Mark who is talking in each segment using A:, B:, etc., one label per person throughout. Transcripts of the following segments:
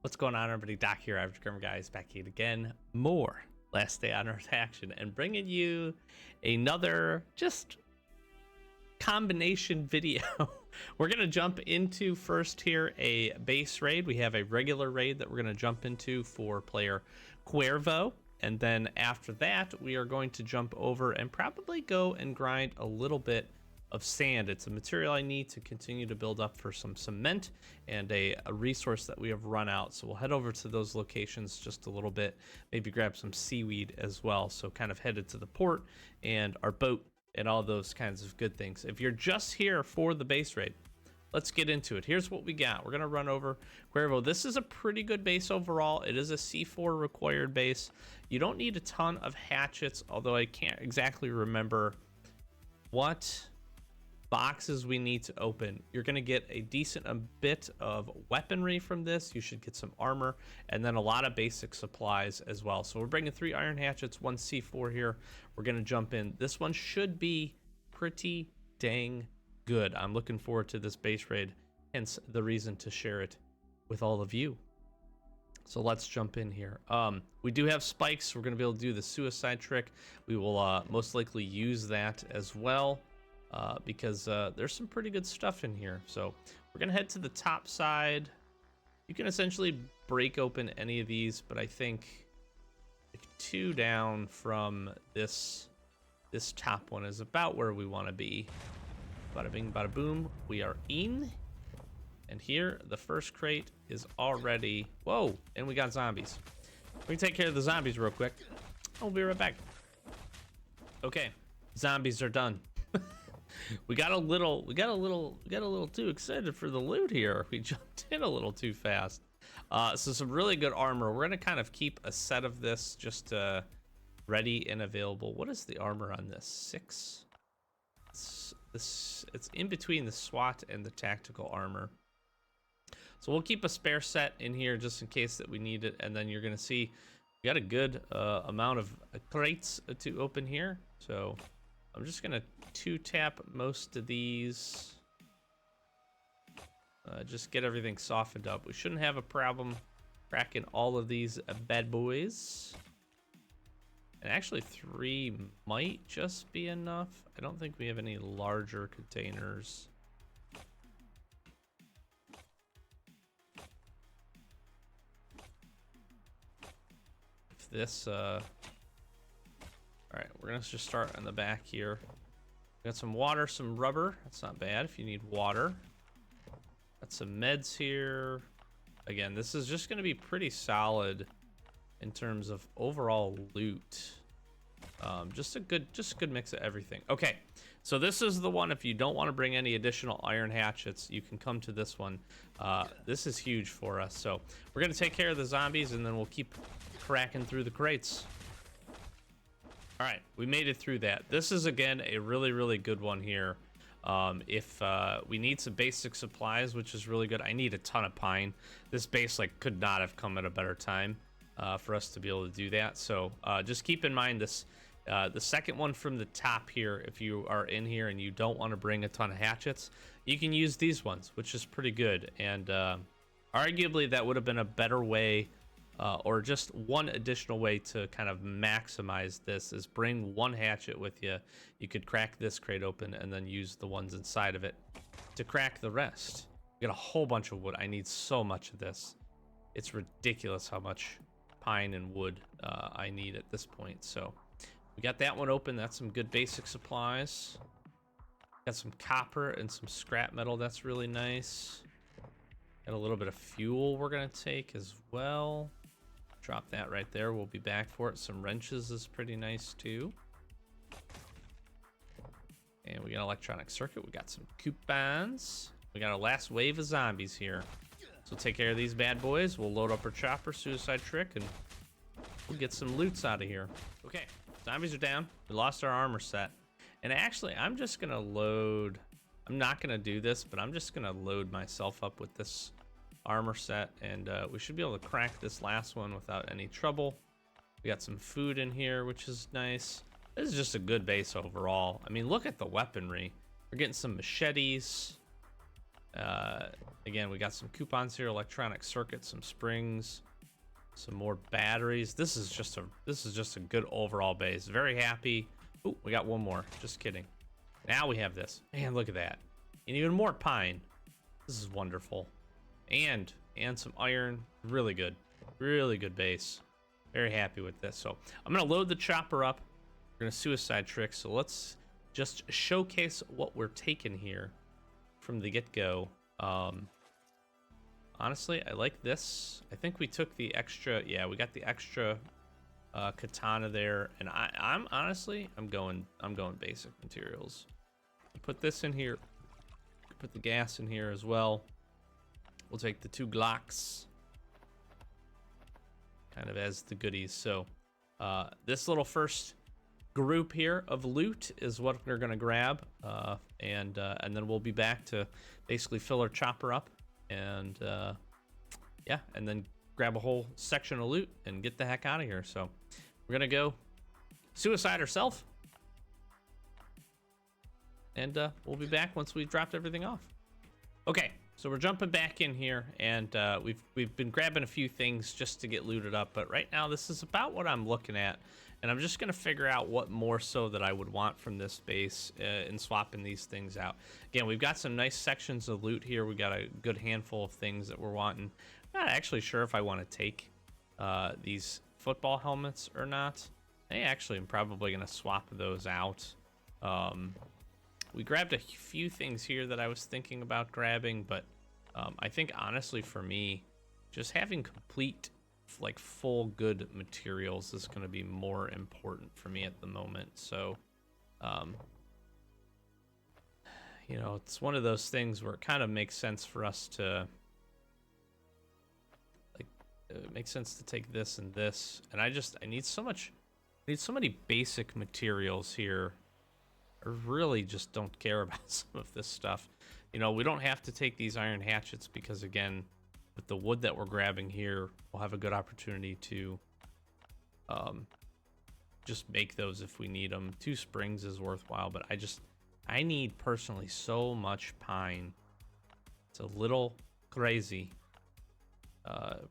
A: What's going on, everybody? Doc here, Average Gamer Guys, back here again. More Last Day on Earth action and bringing you another just combination video. We're going to jump into first here a base raid. We have a regular raid that we're going to jump into for player Cuervo. And then after that, we are going to jump over and probably go and grind a little bit of sand. It's a material I need to continue to build up for some cement and a resource that we have run out. So we'll head over to those locations just a little bit, maybe grab some seaweed as well. So kind of headed to the port and our boat and all those kinds of good things. If you're just here for the base raid, let's get into it. Here's what we got. We're gonna run over Cuervo. This is a pretty good base overall. It is a C4 required base. You don't need a ton of hatchets, although I can't exactly remember what boxes we need to open. You're going to get a decent bit of weaponry from this. You should get some armor and then a lot of basic supplies as well. So we're bringing 3 iron hatchets, 1 C4 here. We're going to jump in. This one should be pretty dang good. I'm looking forward to this base raid, hence the reason to share it with all of you. So let's jump in here. We do have spikes. We're going to be able to do the suicide trick. We will most likely use that as well. Because there's some pretty good stuff in here. So we're gonna head to the top side. You can essentially break open any of these, but I think 2 down from this top one is about where we want to be. Bada bing, bada boom. We are in, and here the first crate is already. Whoa! And we got zombies. We can take care of the zombies real quick. I'll be right back. Okay, zombies are done. We got a little too excited for the loot here. We jumped in a little too fast. So some really good armor. We're gonna kind of keep a set of this just ready and available. What is the armor on this? 6. It's in between the SWAT and the tactical armor. So we'll keep a spare set in here just in case that we need it. And then you're gonna see we got a good amount of crates to open here. So I'm just gonna 2-tap most of these. Just get everything softened up. We shouldn't have a problem cracking all of these bad boys. And actually 3 might just be enough. I don't think we have any larger containers. If this all right, we're gonna just start on the back here. Got some water, some rubber. That's not bad if you need water. Got some meds here. Again, this is just gonna be pretty solid in terms of overall loot. Just a good mix of everything. Okay, so this is the one. If you don't want to bring any additional iron hatchets, you can come to this one. This is huge for us. So we're gonna take care of the zombies, and then we'll keep cracking through the crates. All right, we made it through that. This is, again, a really good one here. If we need some basic supplies, which is really good. I need a ton of pine. This base could not have come at a better time for us to be able to do that. So just keep in mind this, the second one from the top here, if you are in here and you don't want to bring a ton of hatchets, you can use these ones, which is pretty good. And arguably that would have been a better way, or just one additional way to kind of maximize this is bring 1 hatchet with you. You could crack this crate open and then use the ones inside of it to crack the rest. We got a whole bunch of wood. I need so much of this. It's ridiculous how much pine and wood I need at this point. So we got that one open. That's some good basic supplies. Got some copper and some scrap metal. That's really nice. Got a little bit of fuel we're gonna take as well. Drop that right there. We'll be back for it. Some wrenches is pretty nice too. And we got an electronic circuit. We got some coupons. We got a last wave of zombies here. So take care of these bad boys. We'll load up our chopper, suicide trick, and we'll get some loots out of here. Okay, zombies are down. We lost our armor set. And actually, I'm just gonna load. I'm not gonna do this, but I'm just gonna load myself up with this armor set, and we should be able to crack this last one without any trouble. We got some food in here, which is nice. This is just a good base overall. I mean, look at the weaponry. We're getting some machetes. Again, we got some coupons here, electronic circuits, some springs, some more batteries. This is just a good overall base. Very happy. Oh, we got one more. Just kidding. Now we have this. Man, look at that. And even more pine. This is wonderful. And some iron. Really good. Really good base. Very happy with this. So I'm gonna load the chopper up. We're gonna suicide trick. So let's just showcase what we're taking here from the get-go. Honestly, I like this. I think we took the extra. Yeah, we got the extra katana there, and I'm honestly, I'm going basic materials. Put this in here. Put the gas in here as well. We'll take the 2 Glocks kind of as the goodies. So this little first group here of loot is what we're gonna grab, and then we'll be back to basically fill our chopper up, and yeah, and then grab a whole section of loot and get the heck out of here. So we're gonna go suicide ourselves, and we'll be back once we've dropped everything off. Okay, so we're jumping back in here, and we've been grabbing a few things just to get looted up, but right now this is about what I'm looking at, and I'm just gonna figure out what more so that I would want from this base in swapping these things out. Again, we've got some nice sections of loot here. We got a good handful of things that we're wanting. I'm not actually sure if I want to take these football helmets or not. I actually am probably gonna swap those out. We grabbed a few things here that I was thinking about grabbing, but I think honestly for me, just having complete, like full good materials is going to be more important for me at the moment. So, you know, it's one of those things where it kind of makes sense for us to, like, it makes sense to take this and this. And I need so many basic materials here. I really just don't care about some of this stuff. You know, we don't have to take these iron hatchets because, again, with the wood that we're grabbing here, we'll have a good opportunity to just make those if we need them. 2 springs is worthwhile, but I need personally so much pine. It's a little crazy.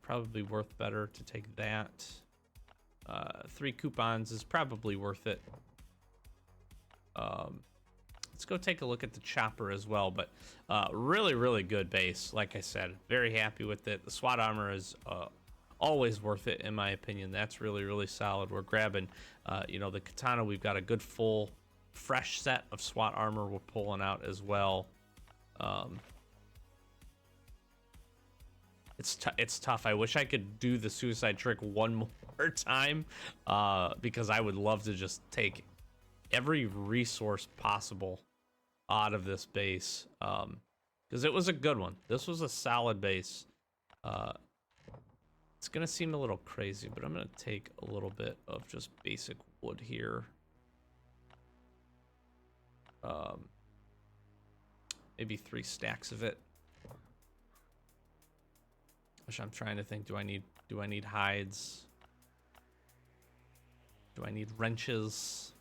A: Probably worth better to take that. 3 coupons is probably worth it. Let's go take a look at the chopper as well, but really good base. Like I said, very happy with it. The SWAT armor is always worth it in my opinion. That's really solid. We're grabbing you know, the katana. We've got a good full fresh set of SWAT armor we're pulling out as well. It's tough. I wish I could do the suicide trick one more time, because I would love to just take every resource possible out of this base, because it was a good one. This was a solid base. It's gonna seem a little crazy, but I'm gonna take a little bit of just basic wood here. Maybe 3 stacks of it. Which I'm trying to think, do I need hides? Do I need wrenches?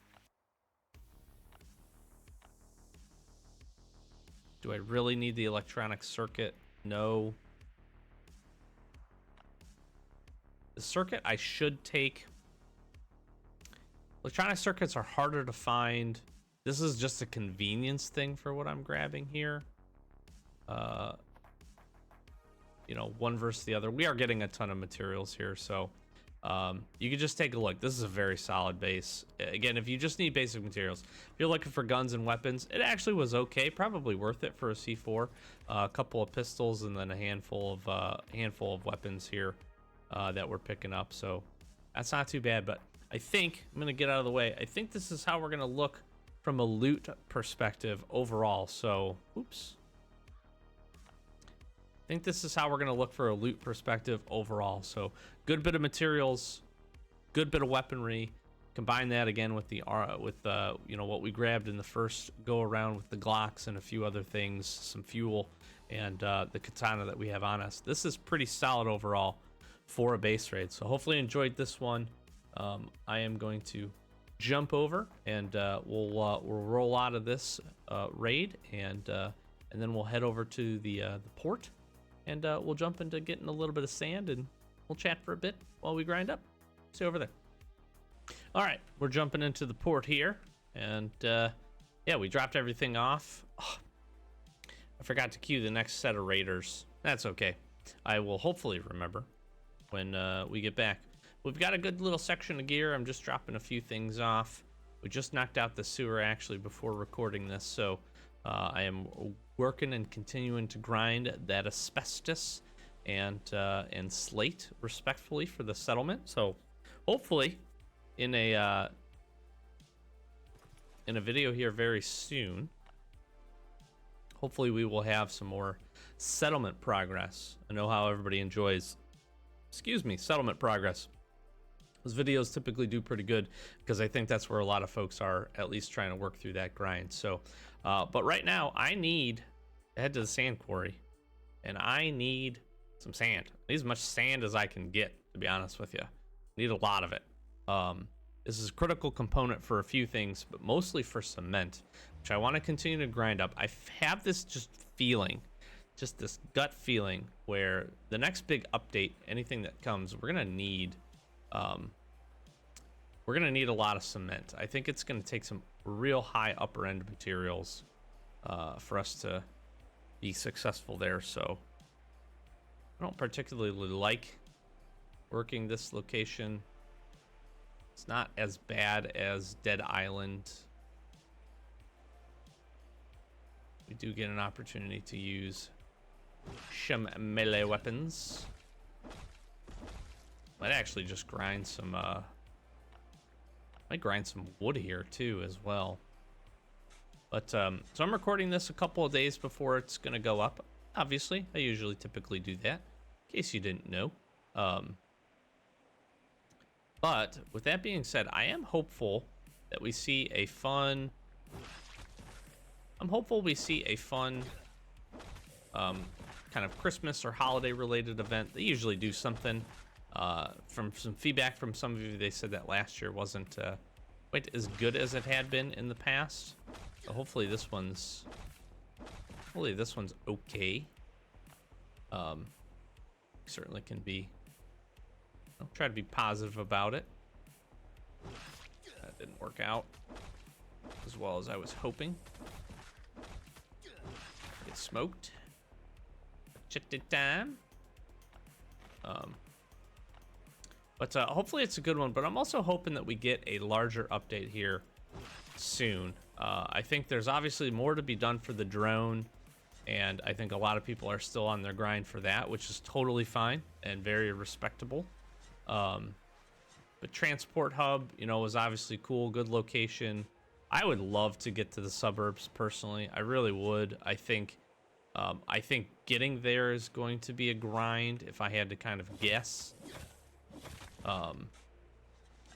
A: Do I really need the electronic circuit? No. The circuit I should take. Electronic circuits are harder to find. This is just a convenience thing for what I'm grabbing here. You know, one versus the other. We are getting a ton of materials here, so you can just take a look. This is a very solid base. Again, if you just need basic materials, if you're looking for guns and weapons, it actually was okay. Probably worth it for a C4. A couple of pistols and then a handful of weapons here that we're picking up. So that's not too bad. But I think I'm gonna get out of the way. I think this is how we're gonna look from a loot perspective overall. So, oops. I think this is how we're gonna look for a loot perspective overall. So good bit of materials, good bit of weaponry. Combine that again with the you know, what we grabbed in the first go around with the Glocks and a few other things, some fuel, and the katana that we have on us. This is pretty solid overall for a base raid. So hopefully you enjoyed this one. I am going to jump over and we'll roll out of this raid and and then we'll head over to the port, and we'll jump into getting a little bit of sand, and we'll chat for a bit while we grind up. See you over there. All right, we're jumping into the port here, and yeah, we dropped everything off. Oh, I forgot to queue the next set of raiders. That's okay. I will hopefully remember when we get back. We've got a good little section of gear. I'm just dropping a few things off. We just knocked out the sewer actually before recording this, so I am working and continuing to grind that asbestos and slate respectfully for the settlement. So hopefully in a video here very soon, hopefully we will have some more settlement progress. I know how everybody enjoys, excuse me, settlement progress. Those videos typically do pretty good because I think that's where a lot of folks are at least trying to work through that grind. So, but right now I need to head to the sand quarry, and I need some sand. I need as much sand as I can get, to be honest with you. I need a lot of it. This is a critical component for a few things, but mostly for cement, which I want to continue to grind up. I have this just feeling, just this gut feeling, where the next big update, anything that comes, we're gonna need a lot of cement. I think it's gonna take some real high upper end materials for us to be successful there. So I don't particularly like working this location. It's not as bad as Dead Island. We do get an opportunity to use some melee weapons. Might actually just grind some might grind some wood here too as well. But so I'm recording this a couple of days before it's gonna go up. Obviously, I usually typically do that, in case you didn't know. But with that being said, I am hopeful that we see a fun. I'm hopeful we see a fun kind of Christmas or holiday related event. They usually do something. From some feedback from some of you, they said that last year wasn't quite as good as it had been in the past. So hopefully this one's okay. Certainly can be. I'll try to be positive about it. That didn't work out as well as I was hoping. Get smoked. Checked it time. But hopefully it's a good one, but I'm also hoping that we get a larger update here soon. I think there's obviously more to be done for the drone, and I think a lot of people are still on their grind for that, which is totally fine and very respectable. But transport hub, you know, was obviously cool, good location. I would love to get to the suburbs personally. I really would. I think getting there is going to be a grind if I had to kind of guess. I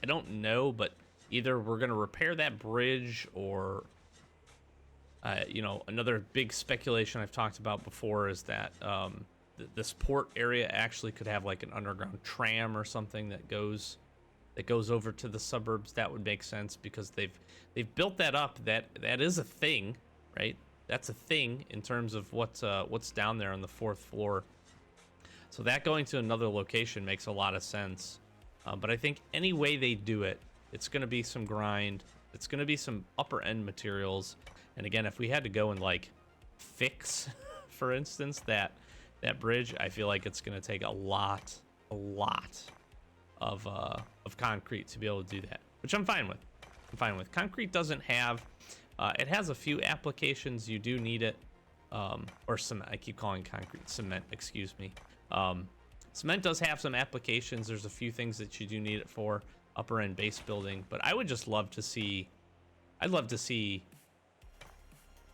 A: don't know, but either we're going to repair that bridge or, you know, another big speculation I've talked about before is that this port area actually could have like an underground tram or something that goes over to the suburbs. That would make sense because they've built that up. That is a thing, right? That's a thing in terms of what's down there on the 4th floor. So that going to another location makes a lot of sense. But I think any way they do it, it's going to be some grind. It's going to be some upper end materials. And again, if we had to go and like fix, for instance, that bridge, I feel like it's going to take a lot of concrete to be able to do that, which I'm fine with. Concrete doesn't have, it has a few applications. You do need it, or cement. I keep calling concrete cement, excuse me. Cement does have some applications. There's a few things that you do need it for, upper end base building, but I would just love to see, I'd love to see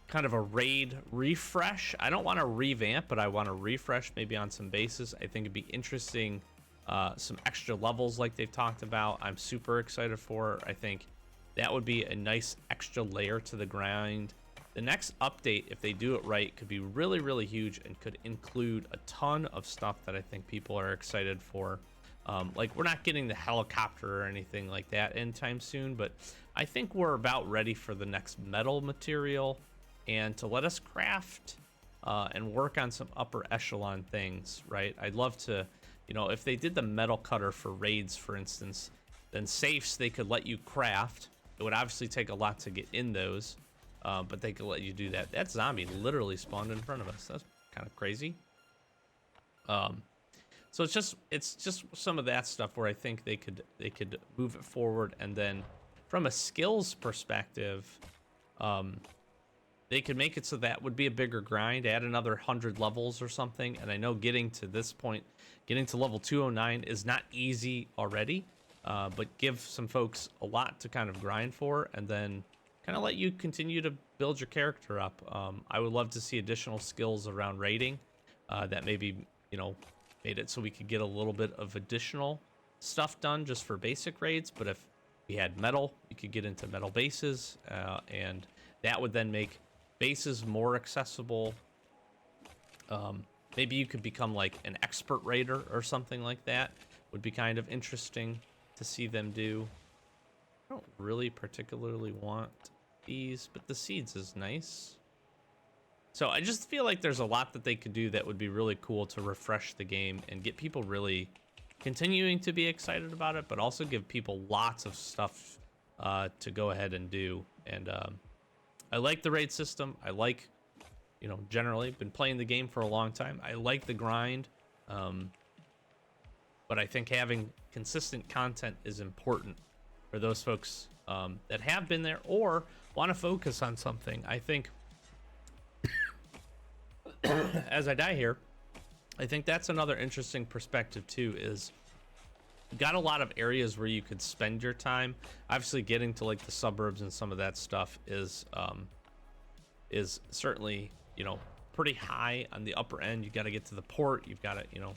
A: kind of a raid refresh. I don't want to revamp, but I want to refresh maybe on some bases. I think it'd be interesting, some extra levels like they've talked about. I'm super excited for. I think that would be a nice extra layer to the grind. The next update, if they do it right, could be really, really huge and could include a ton of stuff that I think people are excited for. Like, we're not getting the helicopter or anything like that anytime soon, but I think we're about ready for the next metal material and to let us craft and work on some upper echelon things, right? I'd love to, you know, if they did the metal cutter for raids, for instance, then safes they could let you craft. It would obviously take a lot to get in those, but they could let you do that. That zombie literally spawned in front of us. That's kind of crazy. So it's just some of that stuff where I think they could move it forward, and then from a skills perspective, they could make it so that would be a bigger grind, add another 100 levels or something. And I know getting to this point, getting to level 209 is not easy already, but give some folks a lot to kind of grind for, and then kind of let you continue to build your character up. I would love to see additional skills around raiding that maybe, you know, made it so we could get a little bit of additional stuff done just for basic raids. But if we had metal, you could get into metal bases, and that would then make bases more accessible. Maybe you could become like an expert raider or something like that. Would be kind of interesting to see them do. I don't really particularly want these, but the seeds is nice. So I just feel like there's a lot that they could do that would be really cool to refresh the game and get people really continuing to be excited about it, but also give people lots of stuff to go ahead and do. And I like the raid system. I like, you know, generally been playing the game for a long time. I like the grind, but I think having consistent content is important for those folks that have been there or want to focus on something. I think as I die here, I think that's another interesting perspective too, is you've got a lot of areas where you could spend your time. Obviously getting to like the suburbs and some of that stuff is certainly, you know, pretty high on the upper end. You got to get to the port. You've got to, you know,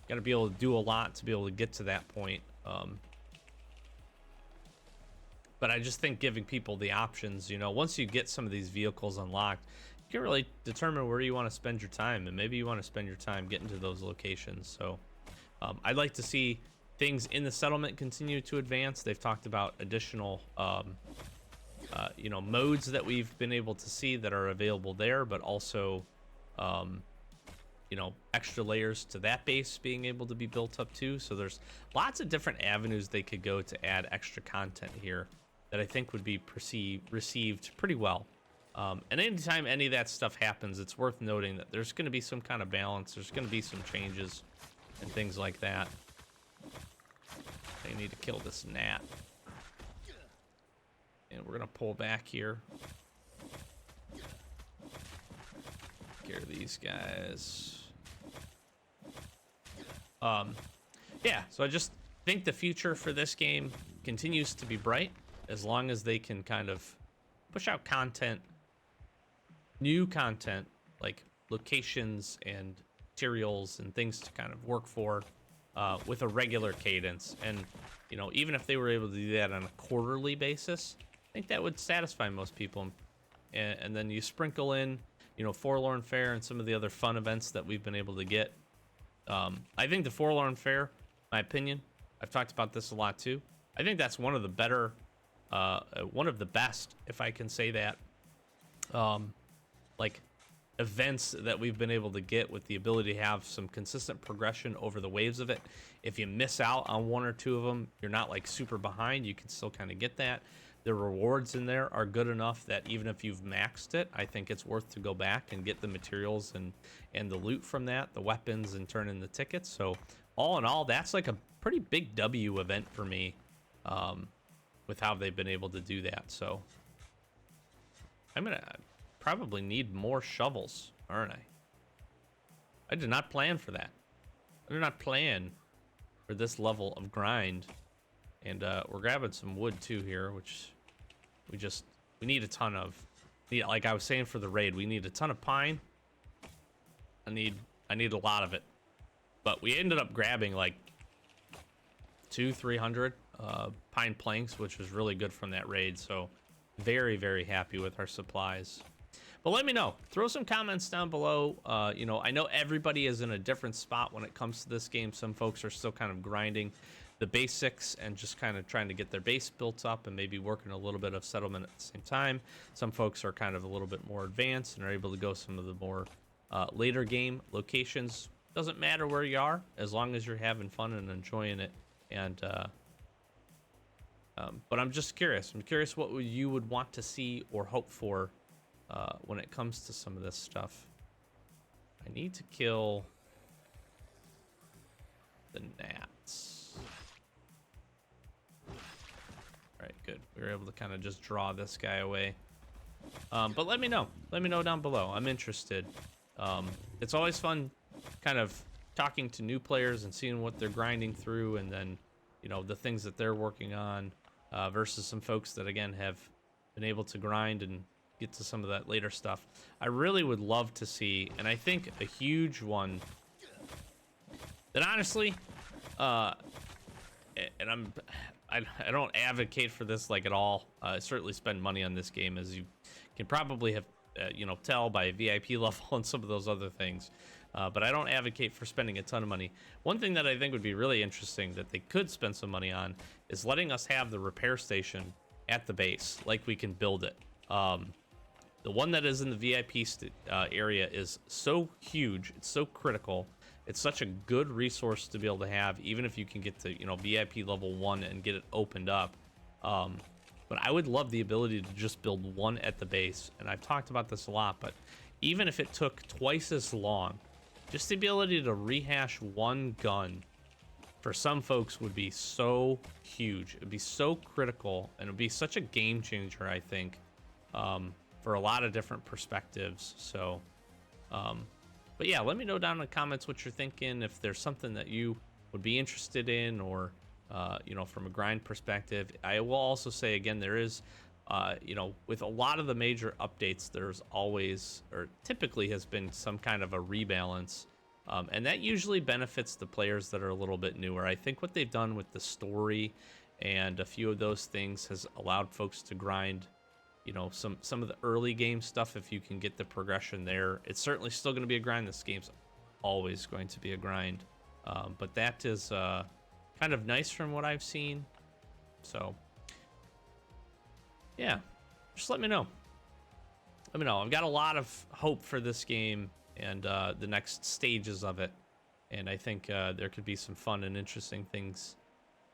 A: got to be able to do a lot to be able to get to that point. But I just think giving people the options, you know, once you get some of these vehicles unlocked, you can really determine where you want to spend your time, and maybe you want to spend your time getting to those locations. So I'd like to see things in the settlement continue to advance. They've talked about additional you know, modes that we've been able to see that are available there, but also you know, extra layers to that base being able to be built up too. So there's lots of different avenues they could go to add extra content here that I think would be received pretty well. And anytime any of that stuff happens, it's worth noting that there's going to be some kind of balance. There's going to be some changes and things like that. They need to kill this gnat. And we're going to pull back here. Scare these guys. Yeah, so I just think the future for this game continues to be bright as long as they can kind of push out content, new content, like locations and materials and things to kind of work for with a regular cadence. And, you know, even if they were able to do that on a quarterly basis, I think that would satisfy most people. And then you sprinkle in, you know, Forlorn Fair and some of the other fun events that we've been able to get. I think the Forlorn Fair, my opinion, I've talked about this a lot too. I think that's one of the better, one of the best, if I can say that, like events that we've been able to get, with the ability to have some consistent progression over the waves of it. If you miss out on one or two of them, you're not like super behind. You can still kind of get that. The rewards in there are good enough that even if you've maxed it, I think it's worth to go back and get the materials and the loot from that, the weapons, and turn in the tickets. So all in all, that's like a pretty big W event for me, with how they've been able to do that. So I'm gonna probably need more shovels, aren't I? I did not plan for that. I did not plan for this level of grind. And we're grabbing some wood too here, which we need a ton of. Like I was saying for the raid, we need a ton of pine. I need a lot of it. But we ended up grabbing like 200-300 pine planks, which was really good from that raid. So very, very happy with our supplies. But let me know. Throw some comments down below. You know, I know everybody is in a different spot when it comes to this game. Some folks are still kind of grinding the basics and just kind of trying to get their base built up and maybe working a little bit of settlement at the same time. Some folks are kind of a little bit more advanced and are able to go some of the more later game locations. Doesn't matter where you are, as long as you're having fun and enjoying it. And but I'm just curious. I'm curious what you would want to see or hope for when it comes to some of this stuff. I need to kill the gnats. All right, good. We were able to kind of just draw this guy away. But let me know. Let me know down below. I'm interested. It's always fun kind of talking to new players and seeing what they're grinding through, and then, you know, the things that they're working on versus some folks that, again, have been able to grind and get to some of that later stuff. I really would love to see, and I think a huge one that honestly, and I don't advocate for this like at all. I certainly spend money on this game, as you can probably have, you know, tell by VIP level and some of those other things. But I don't advocate for spending a ton of money. One thing that I think would be really interesting that they could spend some money on is letting us have the repair station at the base, like we can build it. The one that is in the VIP area is so huge, it's so critical. It's such a good resource to be able to have, even if you can get to, you know, VIP level 1 and get it opened up. But I would love the ability to just build one at the base. And I've talked about this a lot, but even if it took twice as long, just the ability to rehash one gun for some folks would be so huge. It'd be so critical, and it'd be such a game changer, I think, for a lot of different perspectives. So, but yeah, let me know down in the comments what you're thinking, if there's something that you would be interested in, or, you know, from a grind perspective. I will also say, again, there is, you know, with a lot of the major updates, there's always, or typically has been, some kind of a rebalance. And that usually benefits the players that are a little bit newer. I think what they've done with the story and a few of those things has allowed folks to grind, you know, some of the early game stuff. If you can get the progression there, it's certainly still going to be a grind. This game's always going to be a grind. But that is kind of nice from what I've seen. So yeah, just let me know. Let me know. I've got a lot of hope for this game and the next stages of it. And I think there could be some fun and interesting things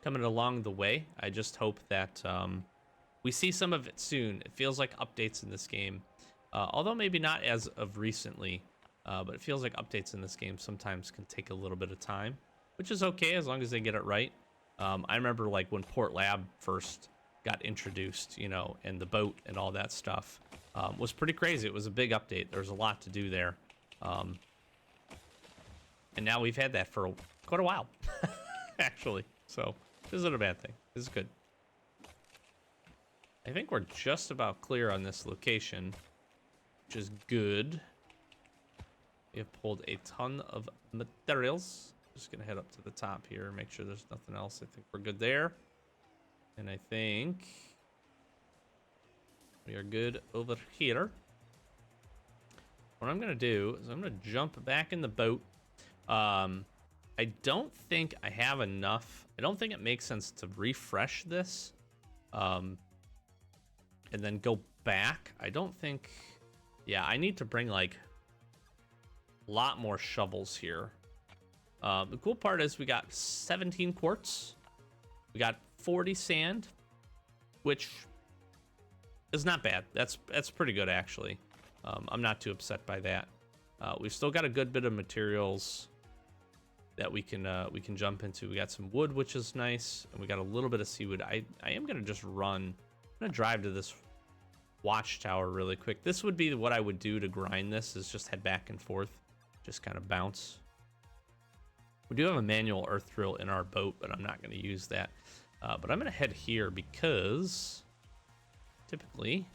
A: coming along the way. I just hope that we see some of it soon. It feels like updates in this game, although maybe not as of recently, but it feels like updates in this game sometimes can take a little bit of time, which is okay as long as they get it right. I remember like when Port Lab first got introduced, you know, and the boat and all that stuff was pretty crazy. It was a big update. There's a lot to do there. And now we've had that for quite a while, actually. So this isn't a bad thing. This is good. I think we're just about clear on this location, which is good. We have pulled a ton of materials. Just gonna head up to the top here, make sure there's nothing else. I think we're good there. And I think we are good over here. What I'm gonna do is I'm gonna jump back in the boat. I don't think I have enough. I don't think it makes sense to refresh this and then go back. I don't think, yeah, I need to bring like a lot more shovels here. The cool part is we got 17 quartz. We got 40 sand, which is not bad. That's pretty good, actually. I'm not too upset by that. We've still got a good bit of materials that we can jump into. We got some wood, which is nice, and we got a little bit of seaweed. I am gonna just run. I'm gonna drive to this watchtower really quick. This would be what I would do to grind this, is just head back and forth, just kind of bounce. We do have a manual earth drill in our boat, but I'm not gonna use that. But I'm gonna head here because typically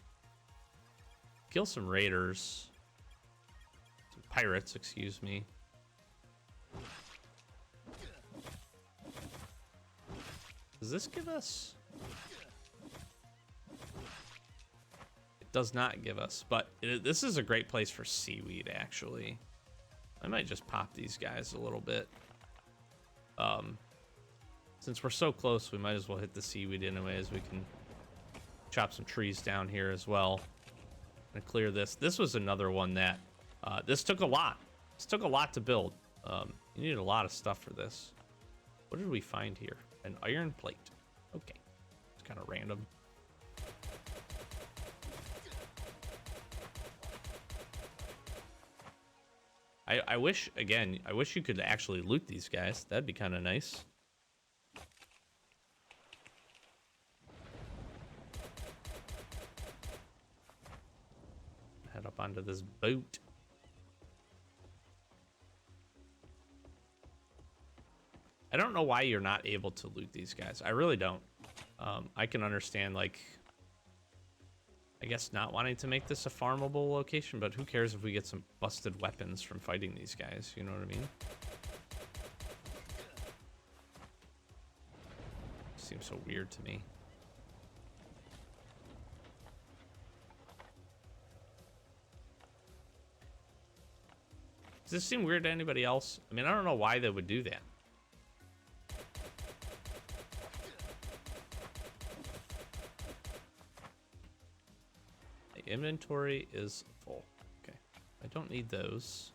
A: kill some raiders, some pirates, excuse me. Does this give us? It does not give us, but this is a great place for seaweed, actually. I might just pop these guys a little bit. Since we're so close, we might as well hit the seaweed anyways. We can chop some trees down here as well and clear this. This was another one that This took a lot. This took a lot to build. You need a lot of stuff for this. What did we find here? An iron plate. Okay. It's kind of random. I wish, again, I wish you could actually loot these guys. That'd be kind of nice. Head up onto this boat. I don't know why you're not able to loot these guys. I really don't. I can understand, like, I guess not wanting to make this a farmable location, but who cares if we get some busted weapons from fighting these guys? You know what I mean? Seems so weird to me. Does this seem weird to anybody else? I mean, I don't know why they would do that. The inventory is full. Okay. I don't need those.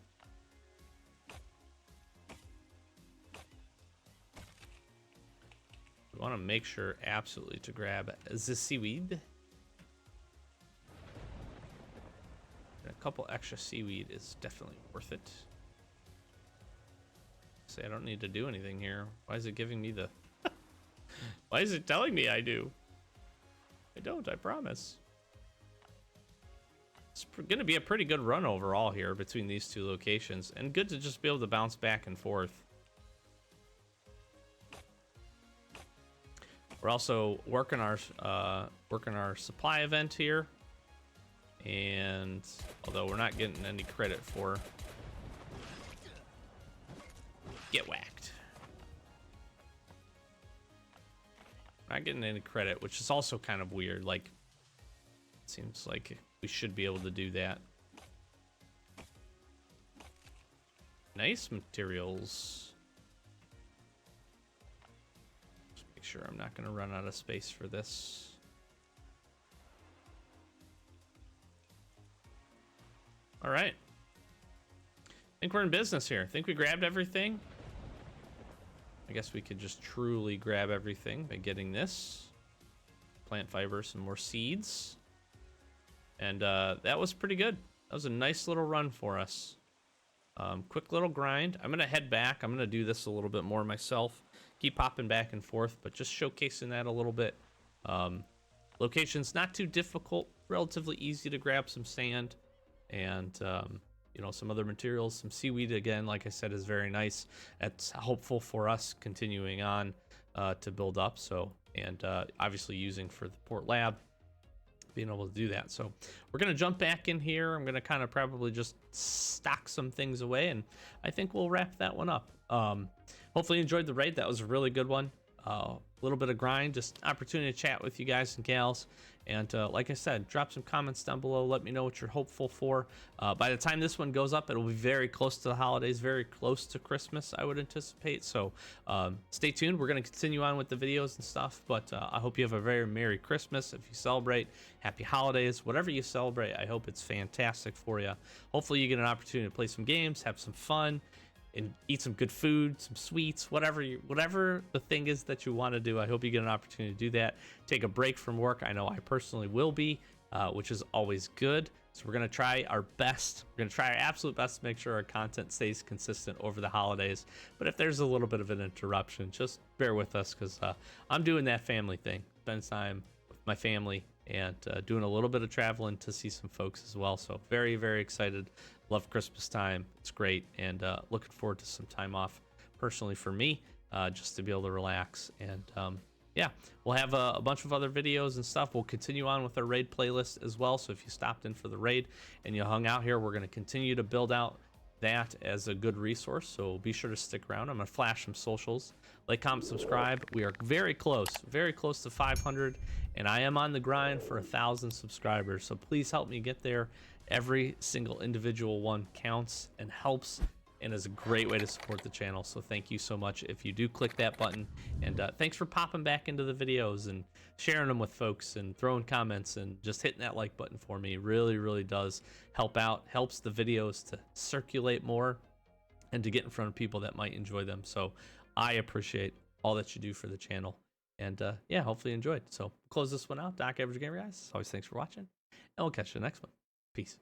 A: We want to make sure absolutely to grab. Is this seaweed? A couple extra seaweed is definitely worth it. Say I don't need to do anything here. Why is it giving me the... Why is it telling me I do? I don't, I promise. It's going to be a pretty good run overall here between these two locations. And good to just be able to bounce back and forth. We're also working our supply event here. And although we're not getting any credit for, get whacked. Not getting any credit, which is also kind of weird. Like, it seems like we should be able to do that. Nice materials. Just make sure I'm not going to run out of space for this. All right. I think we're in business here. I think we grabbed everything. I guess we could just truly grab everything by getting this. Plant fiber, some more seeds. And that was pretty good. That was a nice little run for us. Quick little grind. I'm going to head back. I'm going to do this a little bit more myself. Keep popping back and forth, but just showcasing that a little bit. Location's not too difficult. Relatively easy to grab some sand. And, you know, some other materials, some seaweed, again, like I said, is very nice. It's hopeful for us continuing on to build up. So, and obviously using for the port lab, being able to do that. So we're going to jump back in here. I'm going to kind of probably just stock some things away, and I think we'll wrap that one up. Hopefully you enjoyed the raid. That was a really good one. A little bit of grind, just opportunity to chat with you guys and gals. And like I said, drop some comments down below. Let me know what you're hopeful for. By the time this one goes up, it'll be very close to the holidays, very close to Christmas, I would anticipate. So stay tuned. We're going to continue on with the videos and stuff. But I hope you have a very Merry Christmas. If you celebrate, Happy Holidays. Whatever you celebrate, I hope it's fantastic for you. Hopefully you get an opportunity to play some games, have some fun, and eat some good food, some sweets, whatever the thing is that you want to do. I hope you get an opportunity to do that. Take a break from work. I know I personally will be, which is always good. So we're going to try our best. We're going to try our absolute best to make sure our content stays consistent over the holidays. But if there's a little bit of an interruption, just bear with us, because I'm doing that family thing. Spend time with my family and doing a little bit of traveling to see some folks as well. So very, very excited. Love Christmas time. It's great. And looking forward to some time off personally for me, just to be able to relax. And yeah, we'll have a bunch of other videos and stuff. We'll continue on with our raid playlist as well. So if you stopped in for the raid and you hung out here, we're going to continue to build out that as a good resource. So be sure to stick around. I'm going to flash some socials. Like, comment, subscribe. We are very close to 500. And I am on the grind for 1,000 subscribers. So please help me get there. Every single individual one counts and helps and is a great way to support the channel. So thank you so much if you do click that button. And thanks for popping back into the videos and sharing them with folks and throwing comments and just hitting that like button for me. Really, really does help out, helps the videos to circulate more and to get in front of people that might enjoy them. So I appreciate all that you do for the channel. And yeah, hopefully you enjoyed. So close this one out. Doc Average Gamer, guys. As always, thanks for watching. And we'll catch you in the next one. Peace.